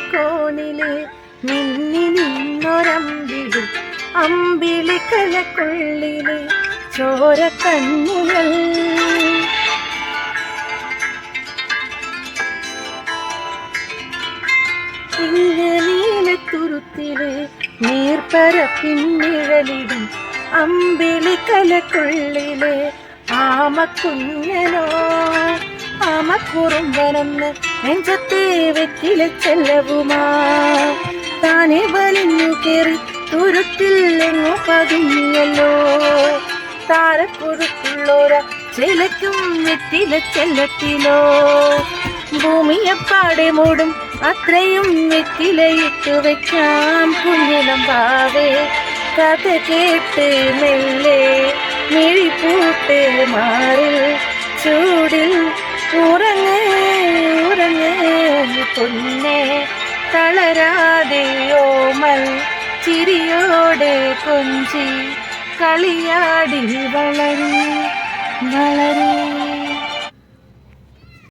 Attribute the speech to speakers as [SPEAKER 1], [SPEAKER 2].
[SPEAKER 1] കോണില് മിന്നി നിന്നൊരമ്പിളി അമ്പിളിക്കലക്കുള്ളില് ചോര കണ്ണുകൾ നീലത്തുരുത്തില് നീർപ്പരപ്പിന്നിഴലിടും അമ്പിളിക്കലക്കുള്ളില് ആമക്കുഞ്ഞനോ ആമക്കുറുമ്പനെന്ന് നെഞ്ചത്തെ വെറ്റില ചെല്ലവുമാ താനെ വലിഞ്ഞു കയറി തുരുത്തില്ലെങ്ങോ പതുങ്ങിയല്ലോ താരക്കുറുക്കുള്ളോര ചിലയ്ക്കും വെറ്റില ചെല്ലത്തിലോ ഭൂമിയെപ്പാടെ മൂടും അത്രയും വെറ്റിലയിട്ടു വെക്കാം കുഞ്ഞിനം പാവേ കഥ കേട്ട് മെല്ലെ മിഴിപ്പൂട്ട് മാറിൽ ചൂടിൽ ഉറങ്ങേ ഉറങ്ങേ പൊന്നേ തളരാതെയോമൽ ചിരിയോടെ കൊഞ്ചി കളിയാടി വളരൂ വളരൂ